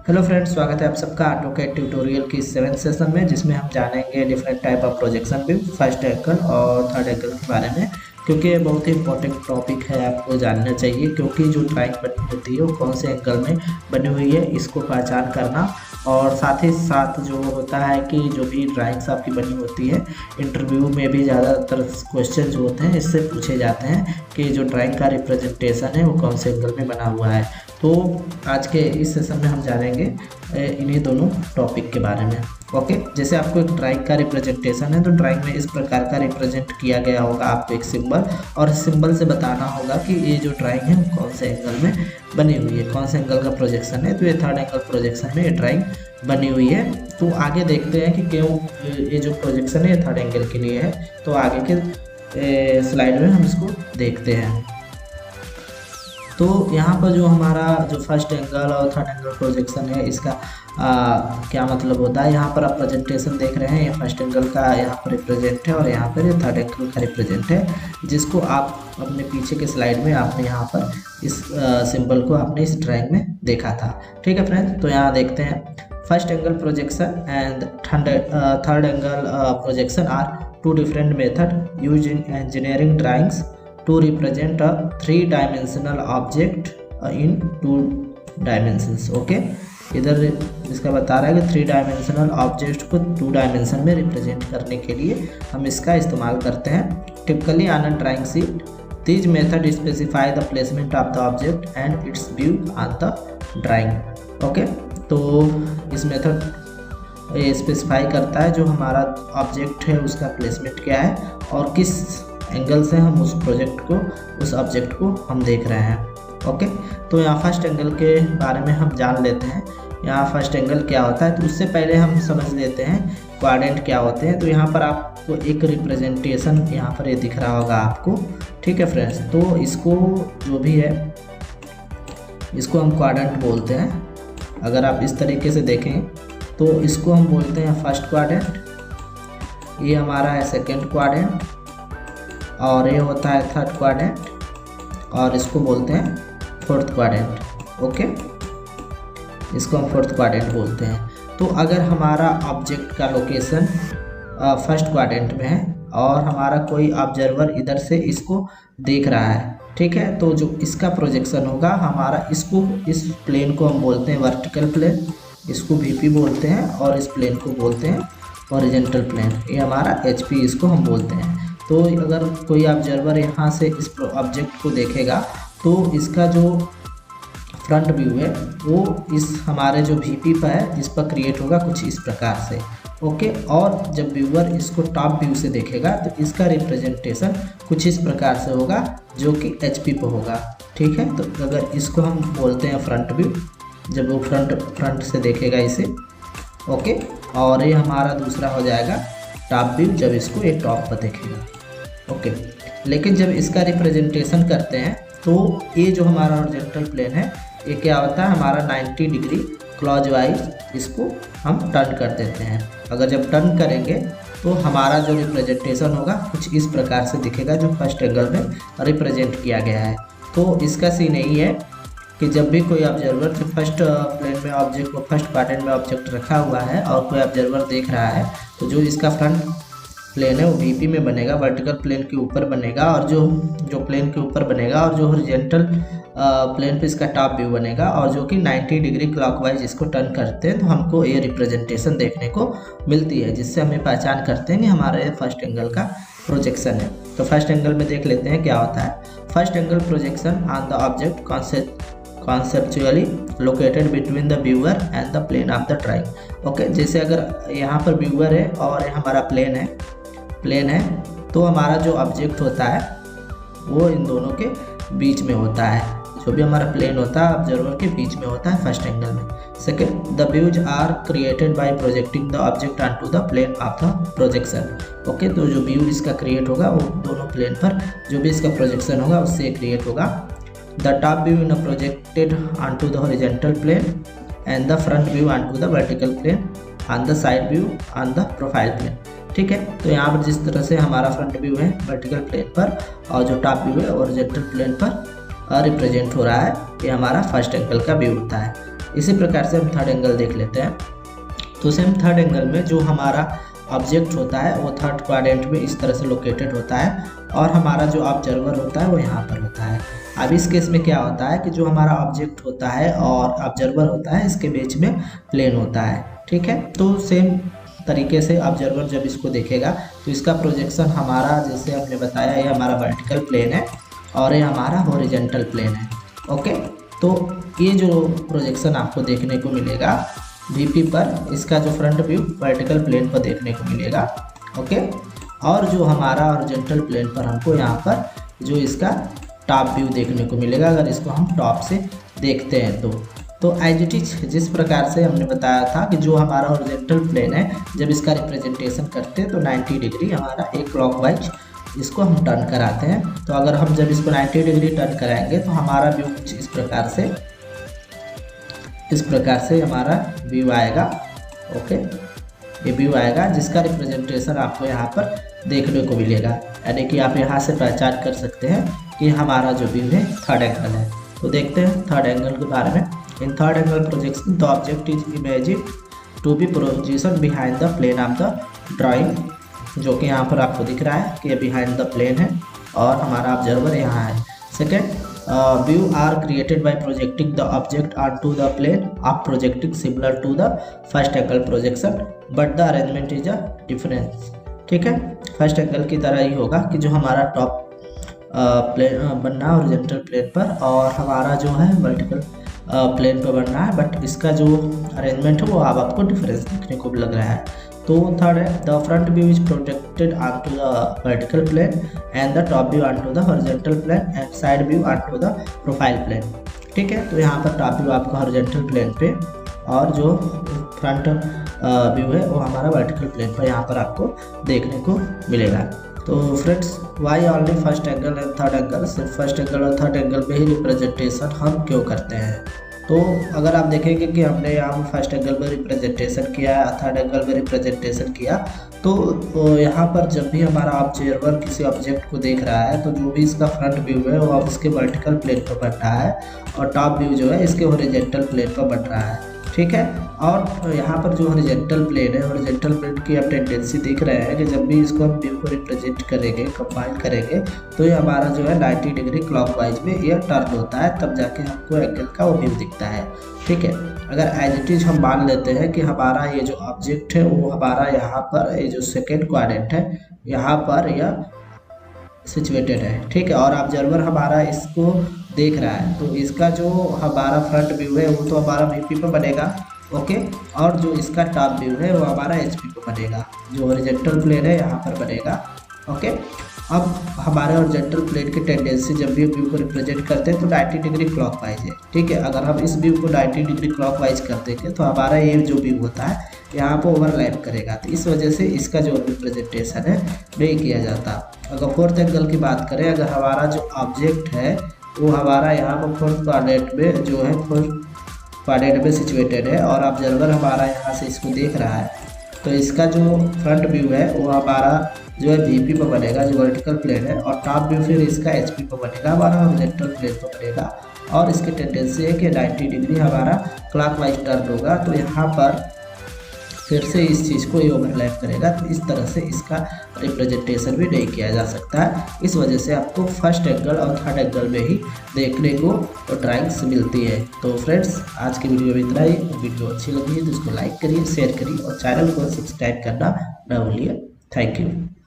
Hello friends, स्वागत है आप सबका ऑटोकैड ट्यूटोरियल की 7th सेशन में, जिसमें हम जानेंगे different type of projection view, first angle और थर्ड एंगल के बारे में। क्योंकि ये बहुत ही इंपॉर्टेंट टॉपिक है, आपको जानना चाहिए। क्योंकि जो ड्राइंग बनी होती है वो कौन से एंगल में बनी हुई है, इसको पहचान करना, और साथ ही साथ जो होता है कि जो भी ड्राइंग्स आपकी बनी होती है, इंटरव्यू में भी ज़्यादातर क्वेश्चन जो होते हैं इससे पूछे जाते हैं कि जो ड्राइंग का रिप्रेजेंटेशन है वो कौन से एंगल में बना हुआ है। तो आज के इस सेशन में हम जानेंगे इन्हीं दोनों टॉपिक के बारे में। ओके, जैसे आपको एक ड्राइंग का रिप्रेजेंटेशन है तो ड्राइंग में इस प्रकार का रिप्रेजेंट किया गया होगा आपको एक सिंबल, और सिंबल से बताना होगा कि ये जो ड्राइंग है वो कौन से एंगल में बनी हुई है, कौन से एंगल का प्रोजेक्शन है। तो ये थर्ड एंगल प्रोजेक्शन में ये ड्राइंग बनी हुई है। तो आगे देखते हैं कि क्यों ये जो प्रोजेक्शन है ये थर्ड एंगल के लिए है। तो आगे के स्लाइड में हम इसको देखते हैं। तो यहाँ पर जो हमारा जो फर्स्ट एंगल और थर्ड एंगल प्रोजेक्शन है, इसका क्या मतलब होता है। यहाँ पर आप प्रेजेंटेशन देख रहे हैं, ये फर्स्ट एंगल का यहाँ पर रिप्रेजेंट है और यहाँ पर ये थर्ड एंगल का रिप्रेजेंट है, जिसको आप अपने पीछे के स्लाइड में आपने यहाँ पर इस सिंबल को आपने इस ड्राइंग में देखा था। ठीक है फ्रेंड्स, तो यहाँ देखते हैं first angle projection and third angle projection are two different method use in engineering drawings to represent a three-dimensional object in two dimensions। Okay, इधर इसका बता रहा है कि 3 डायमेंशनल ऑब्जेक्ट को 2 डायमेंशन में रिप्रेजेंट करने के लिए हम इसका इस्तेमाल करते हैं। Typically on a drawing sheet this method specify the placement of the object and it's view on the drawing. Okay, तो इस मेथड ये स्पेसिफाई करता है जो हमारा ऑब्जेक्ट है उसका प्लेसमेंट क्या है और किस एंगल से हम उस ऑब्जेक्ट को हम देख रहे हैं। ओके, तो यहाँ फर्स्ट एंगल के बारे में हम जान लेते हैं। यहाँ फर्स्ट एंगल क्या होता है, तो उससे पहले हम समझ लेते हैं क्वाड्रेंट क्या होते हैं। तो यहाँ पर आपको एक रिप्रेजेंटेशन यहाँ पर ये दिख रहा होगा आपको। ठीक है फ्रेंड्स, तो इसको जो भी है इसको हम क्वाड्रेंट बोलते हैं। अगर आप इस तरीके से देखें तो इसको हम बोलते हैं फर्स्ट क्वाड्रेंट, ये हमारा है सेकेंड क्वाड्रेंट, और ये होता है थर्ड क्वाड्रेंट, और इसको बोलते हैं फोर्थ क्वाड्रेंट। ओके, इसको हम फोर्थ क्वाड्रेंट बोलते हैं। तो अगर हमारा ऑब्जेक्ट का लोकेशन फर्स्ट क्वाड्रेंट में है और हमारा कोई ऑब्जर्वर इधर से इसको देख रहा है, ठीक है, तो जो इसका प्रोजेक्शन होगा हमारा, इस प्लेन को हम बोलते हैं वर्टिकल प्लेन, इसको वीपी बोलते हैं, और इस प्लेन को बोलते हैं हॉरिजॉन्टल प्लेन, ये हमारा एचपी इसको हम बोलते हैं। तो अगर कोई ऑब्जर्वर यहाँ से इस ऑब्जेक्ट को देखेगा तो इसका जो फ्रंट व्यू है वो इस हमारे जो वीपी पर है इस पर क्रिएट होगा कुछ इस प्रकार से। ओके, और जब व्यूअर इसको टॉप व्यू से देखेगा तो इसका रिप्रेजेंटेशन कुछ इस प्रकार से होगा जो कि एचपी पर होगा। ठीक है, तो अगर इसको हम बोलते हैं फ्रंट व्यू, जब वो फ्रंट से देखेगा इसे। ओके, और ये हमारा दूसरा हो जाएगा टॉप व्यू, जब इसको एक टॉप पर देखेगा। ओके, लेकिन जब इसका रिप्रेजेंटेशन करते हैं तो ये जो हमारा हॉरिजॉन्टल प्लेन है ये क्या होता है, हमारा 90 डिग्री क्लॉकवाइज इसको हम टर्न कर देते हैं। अगर जब टर्न करेंगे तो हमारा जो रिप्रेजेंटेशन होगा कुछ इस प्रकार से दिखेगा जो फर्स्ट एंगल में रिप्रेजेंट किया गया है। तो इसका सीन यही है कि जब भी कोई ऑब्जर्वर जो फर्स्ट प्लेन में ऑब्जेक्ट को फर्स्ट क्वाड्रेंट में ऑब्जेक्ट रखा हुआ है और कोई ऑब्जर्वर देख रहा है तो जो इसका फ्रंट प्लेन है वो वीपी में बनेगा, वर्टिकल प्लेन के ऊपर बनेगा, और जो प्लेन के ऊपर बनेगा, और जो हॉरिजॉन्टल प्लेन पे इसका टॉप व्यू बनेगा, और जो कि 90 डिग्री क्लॉकवाइज इसको टर्न करते हैं तो हमको ये रिप्रेजेंटेशन देखने को मिलती है, जिससे हमें पहचान करते हैं कि हमारा ये फर्स्ट एंगल का प्रोजेक्शन है। तो फर्स्ट एंगल में देख लेते हैं क्या होता है। First angle projection on the object conceptually located between the viewer and the plane of the drawing। Okay, जैसे अगर यहाँ पर व्यूअर है और हमारा प्लेन है तो हमारा जो ऑब्जेक्ट होता है वो इन दोनों के बीच में होता है। जो भी हमारा प्लेन होता है ऑब्जर्वर के बीच में होता है फर्स्ट एंगल में। Second, the views are created by projecting the object on to the plane of the projection. Okay, तो जो व्यू इसका क्रिएट होगा वो दोनों प्लेन पर जो भी इसका प्रोजेक्शन होगा उससे क्रिएट होगा। The top view is projected onto the horizontal plane and the front view onto the vertical plane and the side view on the profile plane। ठीक है, तो यहाँ पर जिस तरह से हमारा फ्रंट व्यू है वर्टिकल प्लेन पर और जो टॉप व्यू है हॉरिजॉन्टल प्लेन पर रिप्रेजेंट हो रहा है, ये हमारा फर्स्ट एंगल का व्यू होता है। इसी प्रकार से हम थर्ड एंगल देख लेते हैं। तो सेम थर्ड एंगल में जो हमारा ऑब्जेक्ट होता है वो थर्ड क्वाड्रेंट में इस तरह से लोकेटेड होता है और हमारा जो ऑब्जर्वर होता है वो यहाँ पर होता है। अब इस केस में क्या होता है कि जो हमारा ऑब्जेक्ट होता है और ऑब्जर्वर होता है इसके बीच में प्लेन होता है, ठीक है। तो सेम तरीके से ऑब्जर्वर जब इसको देखेगा तो इसका प्रोजेक्शन हमारा, जैसे हमने बताया, ये हमारा वर्टिकल प्लेन है और ये हमारा हॉरिजॉन्टल प्लेन है। ओके, तो ये जो प्रोजेक्शन आपको देखने को मिलेगा VP पर, इसका जो फ्रंट व्यू वर्टिकल प्लेन पर देखने को मिलेगा। ओके, और जो हमारा हॉरिजॉन्टल प्लेन पर हमको यहाँ पर जो इसका टॉप व्यू देखने को मिलेगा, अगर इसको हम टॉप से देखते हैं तो एज इट इज जिस प्रकार से हमने बताया था कि जो हमारा हॉरिजॉन्टल प्लेन है जब इसका रिप्रेजेंटेशन करते हैं तो 90 डिग्री हमारा एक क्लॉकवाइज इसको हम टर्न कराते हैं। तो अगर हम जब इसको 90 डिग्री टर्न कराएंगे तो हमारा व्यू कुछ इस प्रकार से हमारा व्यू आएगा। ओके, ये व्यू आएगा जिसका रिप्रेजेंटेशन आपको यहाँ पर देखने को मिलेगा, यानी कि आप यहाँ से पहचान कर सकते हैं कि हमारा जो व्यू है थर्ड एंगल है। तो देखते हैं थर्ड एंगल के बारे में। In third angle projection the object is imagine to be position behind the plane of the drawing, जो कि यहाँ पर आपको दिख रहा है कि ये बिहाइंड द प्लेन है और हमारा ऑब्जर्वर यहाँ है। Second, view are created by projecting the object onto the plane of projecting similar to the first angle projection but the arrangement is a difference. ठीक है, फर्स्ट एंगल की तरह ही होगा कि जो हमारा टॉप प्लेन बनना है हॉरिजॉन्टल प्लेन पर और हमारा जो है वर्टिकल प्लेन पर बनना है, बट इसका जो अरेंजमेंट है वो अब आपको डिफरेंस देखने को लग रहा है। तो थर्ड है the front view is projected onto the vertical plane and the top view onto the horizontal plane and side view onto the profile plane। ठीक है, तो यहाँ पर टॉप व्यू आपका हॉरिजॉन्टल प्लेन पे और जो फ्रंट व्यू है वो हमारा वर्टिकल प्लेन पर यहाँ पर आपको देखने को मिलेगा। तो friends, why only first angle and third angle, सिर्फ फर्स्ट एंगल और थर्ड एंगल पे ही रिप्रेजेंटेशन हम क्यों करते हैं? तो अगर आप देखेंगे कि हमने यहाँ फर्स्ट एंगल में रिप्रेजेंटेशन किया, थर्ड एंगल में रिप्रेजेंटेशन किया, तो यहाँ पर जब भी हमारा ऑब्जर्वर किसी ऑब्जेक्ट को देख रहा है तो जो भी इसका फ्रंट व्यू है वो अब इसके वर्टिकल प्लेन पर बन रहा है और टॉप व्यू जो है इसके हॉरिजॉन्टल प्लेन पर बन रहा है। ठीक है, और यहाँ पर जो हॉरिजॉन्टल प्लेन है, हॉरिजॉन्टल प्लेन की आप टेंडेंसी देख रहे हैं कि जब भी इसको हम व्यू को रिप्रेजेंट करेंगे, कंबाइन करेंगे, तो ये हमारा जो है 90 डिग्री क्लॉकवाइज में ये टर्न होता है, तब जाके हमको एंगल का वो व्यू दिखता है। ठीक है, अगर एज इट इज हम मान लेते हैं कि हमारा ये जो ऑब्जेक्ट है वो हमारा यहाँ पर ये जो सेकेंड क्वाड्रेंट है यहाँ पर यह सिचुएटेड है। ठीक है, और ऑब्जर्वर हमारा इसको देख रहा है, तो इसका जो हमारा फ्रंट व्यू है वो तो हमारा VP पर बनेगा। ओके, और जो इसका टॉप व्यू है वो हमारा HP पर बनेगा, जो हॉरिजॉन्टल प्लेन है यहाँ पर बनेगा। ओके, अब हमारे हॉरिजॉन्टल प्लेन की टेंडेंसी जब भी व्यू को रिप्रेजेंट करते हैं तो 90 डिग्री क्लॉकवाइज है। ठीक है, अगर हम इस व्यू को 90 डिग्री क्लॉकवाइज कर देंगे तो हमारा ये जो व्यू होता है यहाँ पर ओवरलैप करेगा, तो इस वजह से इसका जो रिप्रेजेंटेशन है नहीं किया जाता। अगर फोर्थ एंगल की बात करें, अगर हमारा जो ऑब्जेक्ट है वो हमारा यहाँ पर फोर्थ क्वाड्रेंट में जो है फोर्थ क्वाड्रेंट में सिचुएटेड है और ऑब्जर्वर हमारा यहाँ से इसको देख रहा है, तो इसका जो फ्रंट व्यू है वो हमारा जो है VP पर बनेगा, जो वर्टिकल प्लेन है, और टॉप व्यू फिर इसका HP पर बनेगा, हमारा हॉरिजॉन्टल प्लेन पर बनेगा और इसकी टेंडेंसी है कि 90 डिग्री हमारा क्लॉकवाइज टर्न होगा, तो यहाँ पर फिर से इस चीज़ को ये ओवरलैप करेगा, तो इस तरह से इसका रिप्रेजेंटेशन भी नहीं किया जा सकता है। इस वजह से आपको फर्स्ट एंगल और थर्ड एंगल में ही देखने को ड्राइंग्स मिलती है। तो फ्रेंड्स, आज की वीडियो में इतना ही। वीडियो अच्छी लगी है तो इसको लाइक करिए, शेयर करिए और चैनल को सब्सक्राइब करना न भूलिए। Thank you.